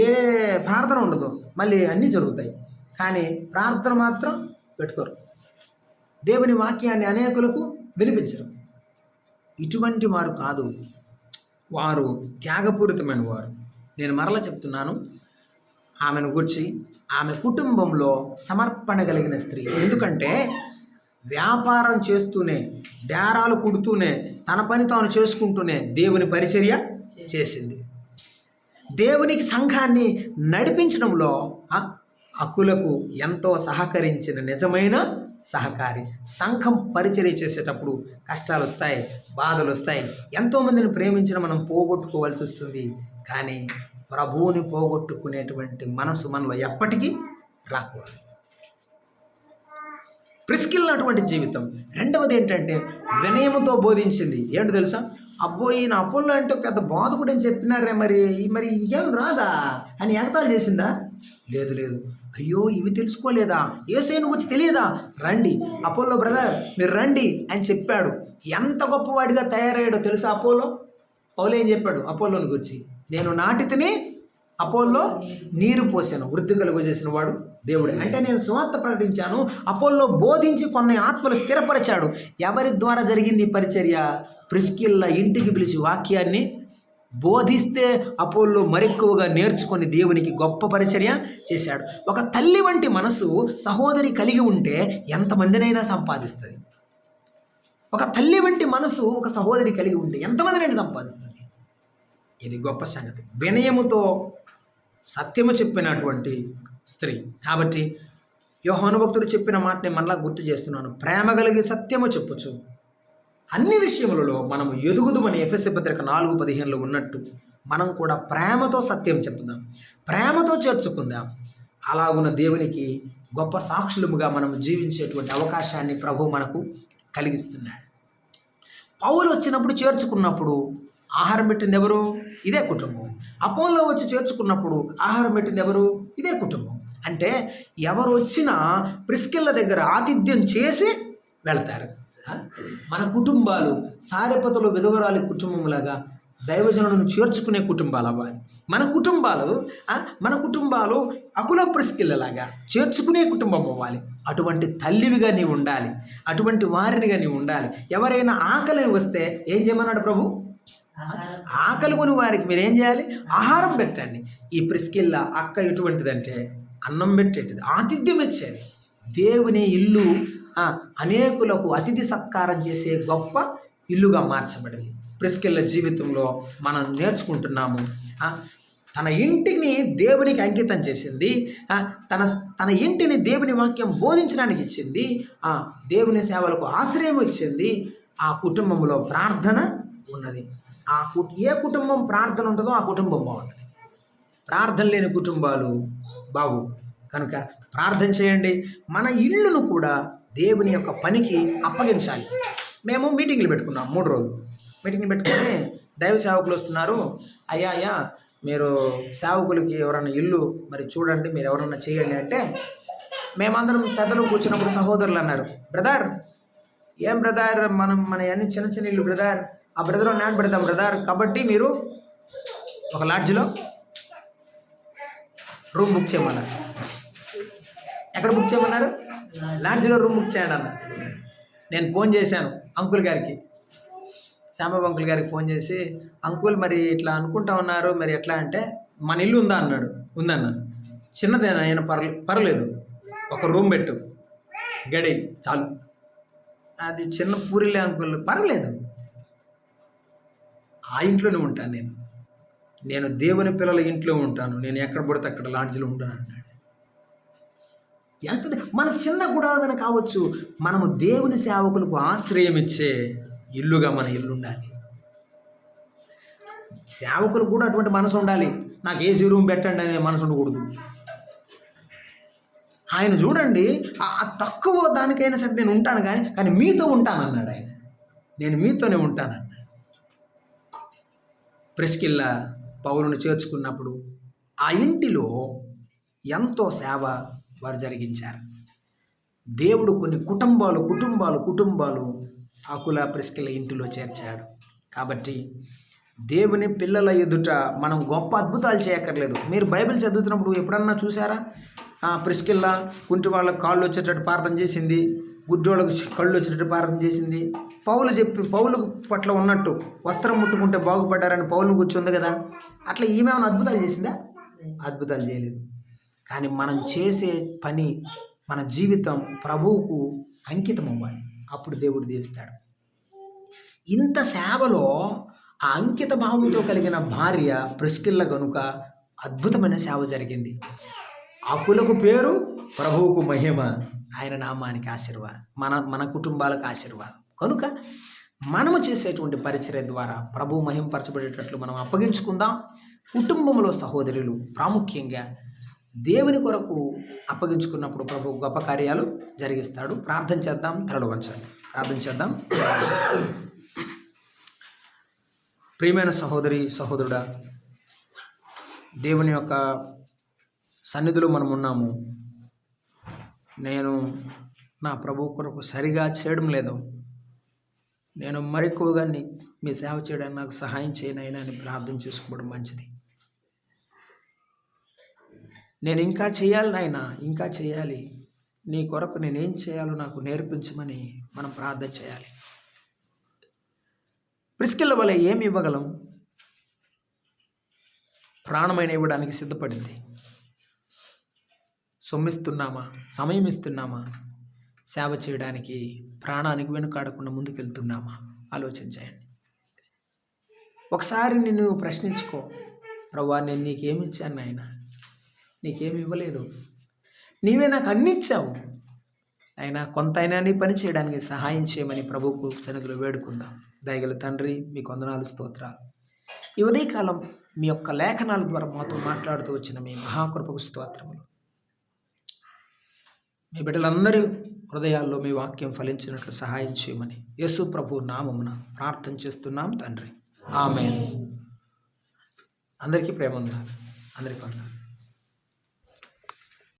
ఏ ప్రార్థన ఉండదు, మళ్ళీ అన్నీ జరుగుతాయి, కానీ ప్రార్థన మాత్రం పెట్టుకోరు. దేవుని వాక్యాన్ని అనేకులకు వినిపించరు. ఇటువంటి వారు కాదు, వారు త్యాగపూరితమైన వారు. నేను మరలా చెప్తున్నాను, ఆమెను గురించి, ఆమె కుటుంబంలో సమర్పణ కలిగిన స్త్రీ. ఎందుకంటే వ్యాపారం చేస్తూనే, డేరాలు కుడుతూనే, తన పని తాను చేసుకుంటూనే దేవుని పరిచర్య చేసింది. దేవునికి సంఘాన్ని నడిపించడంలో అకులకు ఎంతో సహకరించిన నిజమైన సహకారి. సంఘం పరిచర్య చేసేటప్పుడు కష్టాలు వస్తాయి, బాధలు వస్తాయి, ఎంతోమందిని ప్రేమించిన మనం పోగొట్టుకోవాల్సి వస్తుంది, కానీ ప్రభువుని పోగొట్టుకునేటువంటి మనసు మనలో ఎప్పటికీ రాకూడదు. ప్రిస్కిల్ అటువంటి జీవితం. రెండవది ఏంటంటే వినయముతో బోధించింది. ఏంటో తెలుసా? అబ్బో ఈయన అపోల్లో అంటే పెద్ద బోధకుడు అని చెప్పినారే, మరి ఇంకేం రాదా అని ఎగతాళి చేసిందా? లేదు లేదు, అయ్యో ఇవి తెలుసుకోలేదా, యేసయ్యను గురించి తెలియదా, రండి అపోల్లో బ్రదర్ మీరు రండి అని చెప్పాడు. ఎంత గొప్పవాడిగా తయారయ్యాడో తెలుసా అపోల్లో? పౌలు ఏం చెప్పాడు అపోల్లోని గురించి? నేను నాటితిని, అపోల్లో నీరు పోసాను, వృద్ధి కలుగు చేసిన వాడు దేవుడే. అంటే నేను సువార్త ప్రకటించాను, అపోల్లో బోధించి కొన్ని ఆత్మలు స్థిరపరిచాడు. ఎవరి ద్వారా జరిగింది ఈ పరిచర్య? ప్రిస్కిల్ల ఇంటికి పిలిచి వాక్యాన్ని బోధిస్తే అపోల్లో మరెక్కువగా నేర్చుకొని దేవునికి గొప్ప పరిచర్య చేశాడు. ఒక తల్లి వంటి మనసు సహోదరి కలిగి ఉంటే ఎంతమందినైనా సంపాదిస్తుంది. ఒక తల్లి వంటి మనసు ఒక సహోదరి కలిగి ఉంటే ఎంతమందినైనా సంపాదిస్తుంది. ఇది గొప్ప సంగతి. వినయముతో సత్యము చెప్పినటువంటి స్త్రీ. కాబట్టి యోహాను భక్తుడు చెప్పిన మాటని మళ్ళా గుర్తు చేస్తున్నాను, ప్రేమ కలిగి సత్యము చెప్పొచ్చు. అన్ని విషయములలో మనము ఎదుగుదుమని ఎఫెసీ పత్రిక 4:15 ఉన్నట్టు మనం కూడా ప్రేమతో సత్యం చెప్పుదాం, ప్రేమతో చేర్చుకుందాం. అలాగున్న దేవునికి గొప్ప సాక్షులముగా మనం జీవించేటువంటి అవకాశాన్ని ప్రభు మనకు కలిగిస్తున్నాడు. పౌలు వచ్చినప్పుడు చేర్చుకున్నప్పుడు ఆహారం పెట్టింది ఎవరు? ఇదే కుటుంబం. అపోల్లో వచ్చి చేర్చుకున్నప్పుడు ఆహారం పెట్టింది ఎవరు? ఇదే కుటుంబం. అంటే ఎవరు వచ్చినా ప్రిస్కిల్ల దగ్గర ఆతిథ్యం చేసి వెళతారు. మన కుటుంబాలు సారెపతులు విధవరాలి కుటుంబంలాగా దైవజనులను చేర్చుకునే కుటుంబాలు అవ్వాలి. మన కుటుంబాలు అకుల ప్రిస్కిల్లలాగా చేర్చుకునే కుటుంబం అవ్వాలి. అటువంటి తల్లివిగా నీవు ఉండాలి, అటువంటి వారినిగా నీవు ఉండాలి. ఎవరైనా ఆకలిని వస్తే ఏం చేయమన్నాడు ప్రభు? ఆకలి కొని వారికి మీరు ఏం చేయాలి? ఆహారం పెట్టండి. ఈ ప్రిస్కిల్ల అక్క ఎటువంటిదంటే అన్నం పెట్టేటిది, ఆతిథ్యం ఇచ్చేది. దేవుని ఇల్లు అనేకులకు అతిథి సత్కారం చేసే గొప్ప ఇల్లుగా మార్చబడింది. ప్రిస్కిల్ల జీవితంలో మనం నేర్చుకుంటున్నాము, తన ఇంటిని దేవునికి అంకితం చేసింది, తన ఇంటిని దేవుని వాక్యం బోధించడానికి ఇచ్చింది, దేవుని సేవలకు ఆశ్రయం ఇచ్చింది. ఆ కుటుంబంలో ప్రార్థన ఉన్నది. ఏ కుటుంబం ప్రార్థన ఉంటుందో ఆ కుటుంబం బాగుంటుంది. ప్రార్థన లేని కుటుంబాలు బాగు. కనుక ప్రార్థన చేయండి. మన ఇళ్ళను కూడా దేవుని యొక్క పనికి అప్పగించాలి. మేము మీటింగ్లు పెట్టుకున్నాం, 3 రోజులు మీటింగ్లు పెట్టుకొని దైవ సేవకులు వస్తున్నారు, అయ్యా మీరు సేవకులకి ఎవరన్నా ఇల్లు మరి చూడండి, మీరు ఎవరన్నా చేయండి అంటే, మేమందరం పెద్దలు కూర్చున్నప్పుడు సహోదరులు అన్నారు, బ్రదర్ ఏం బ్రదర్ మన అన్ని చిన్న చిన్న ఇల్లు బ్రదర్, ఆ బ్రదర్ నేను పెడతాం బ్రదర్, కాబట్టి మీరు ఒక లాడ్జ్లో రూమ్ బుక్ చేయమన్నారు. ఎక్కడ బుక్ చేయమన్నారు? లాడ్జ్లో రూమ్ బుక్ చేయండి అన్న. నేను ఫోన్ చేశాను అంకుల్ గారికి, శ్యామబాబు అంకుల్ గారికి ఫోన్ చేసి, అంకుల్ మరి ఇట్లా అనుకుంటా ఉన్నారు, మరి ఎట్లా అంటే, మన ఇల్లు ఉందా అన్నాడు. ఉందన్నాను. చిన్నదేనా? ఆయన పర్లేదు, ఒక రూమ్ పెట్టు, గడి చాలు. అది చిన్న పూరిలే అంకుల్, పర్వాలేదు, ఆ ఇంట్లోనే ఉంటాను నేను దేవుని పిల్లల ఇంట్లో ఉంటాను, నేను ఎక్కడ పడితే అక్కడ లాడ్జ్లో ఉంటాను అన్నాడు. ఎంత మన చిన్న గుడారమైన కావచ్చు, మనము దేవుని సేవకులకు ఆశ్రయం ఇచ్చే ఇల్లుగా మన ఇల్లు ఉండాలి. సేవకులకు కూడా అటువంటి మనసు ఉండాలి. నాకు ఏసీ రూమ్ పెట్టండి అనే మనసు ఉండకూడదు. ఆయన చూడండి, ఆ తక్కువ దానికైనా సరే నేను ఉంటాను కానీ మీతో ఉంటానన్నాడు ఆయన. నేను మీతోనే ఉంటానన్నాడు. ప్రిస్కిల్లా పౌలును చేర్చుకున్నప్పుడు ఆ ఇంటిలో ఎంతో సేవ వారు జరిగించారు. దేవుడు కొన్ని కుటుంబాలు ఆకుల ప్రిస్కిల్ల ఇంటిలో చేర్చాడు. కాబట్టి దేవుని పిల్లల ఎదుట మనం గొప్ప అద్భుతాలు చేయక్కర్లేదు. మీరు బైబిల్ చదువుతున్నప్పుడు ఎప్పుడన్నా చూసారా? ప్రిస్కిల్లా కుంటి వాళ్ళకి కాళ్ళు వచ్చేటట్టు ప్రార్థన చేసింది, గుడ్డోళ్ళకి కళ్ళు వచ్చేటట్టు ప్రార్థన చేసింది. పౌలు పట్ల ఉన్నట్టు వస్త్రం ముట్టుకుంటే బాగుపడ్డారని పౌలును కూర్చుంది కదా, అట్లా ఈమెమన్నా అద్భుతాలు చేసిందా? అద్భుతాలు చేయలేదు. కానీ మనం చేసే పని, మన జీవితం ప్రభువుకు అంకితం అవ్వాలి. అప్పుడు దేవుడు దీవిస్తాడు. ఇంత సేవలో ఆ అంకిత భావంతో కలిగిన భార్య ప్రిస్కిల్ల గనుక అద్భుతమైన సేవ జరిగింది. ఆకులకు పేరు, ప్రభువుకు మహిమ, ఆయన నామానికి ఆశీర్వాదం, మన కుటుంబాలకు ఆశీర్వాదం. కనుక మనము చేసేటువంటి పరిచర్య ద్వారా ప్రభు మహిమపరచబడేటట్లు మనం అప్పగించుకుందాం. కుటుంబంలో సహోదరులు ప్రాముఖ్యంగా దేవుని కొరకు అప్పగించుకున్నప్పుడు ప్రభు గొప్ప కార్యాలు జరిగిస్తాడు. ప్రార్థన చేద్దాం, తలలు వంచండి, ప్రార్థన చేద్దాం. ప్రియమైన సహోదరి సహోదరుడా, దేవుని యొక్క సన్నిధిలో మనం ఉన్నాము. నేను నా ప్రభు కొరకు సరిగా చేయడం లేదు, నేను మరెక్కువగా మీ సేవ చేయడానికి నాకు సహాయం చేయనైనా అని ప్రార్థన చేసుకోవడం మంచిది. నేను ఇంకా చేయాలి నాయనా, ఇంకా చేయాలి, నీ కొరకు నేనేం చేయాలో నాకు నేర్పించమని మనం ప్రార్థన చేయాలి. ప్రిస్కిల్ల వలె ఏమి ఇవ్వగలం? ప్రాణమైన ఇవ్వడానికి సిద్ధపడింది. సొమ్మిస్తున్నామా, సమయం ఇస్తున్నామా, సేవ చేయడానికి ప్రాణానికి వెనుకాడకుండా ముందుకెళ్తున్నామా? ఆలోచించండి. ఒకసారి నిన్ను ప్రశ్నించుకో, ప్రభువా నేను నీకేమి ఇచ్చాను నాయనా? నీకేమి ఇవ్వలేదు, నీవే నాకు అన్ని ఇచ్చావు అయినా కొంతైనా నీ పని చేయడానికి సహాయం చేయమని ప్రభువుకు సన్నిధిలో వేడుకుందాం. దయగల తండ్రి, మీకు వందనాలు, స్తోత్రాలు. ఈ ఉదయకాలం మీ యొక్క లేఖనాల ద్వారా మాతో మాట్లాడుతూ వచ్చిన మీ మహాకృపకు స్తోత్రములు. మీ బిడ్డలందరూ హృదయాల్లో మీ వాక్యం ఫలించినట్లు సహాయం చేయమని యేసు ప్రభు నామమున ప్రార్థన చేస్తున్నాం తండ్రి, ఆమేన్. అందరికీ ప్రేమ ఉందా? అందరికీ వందనాలు.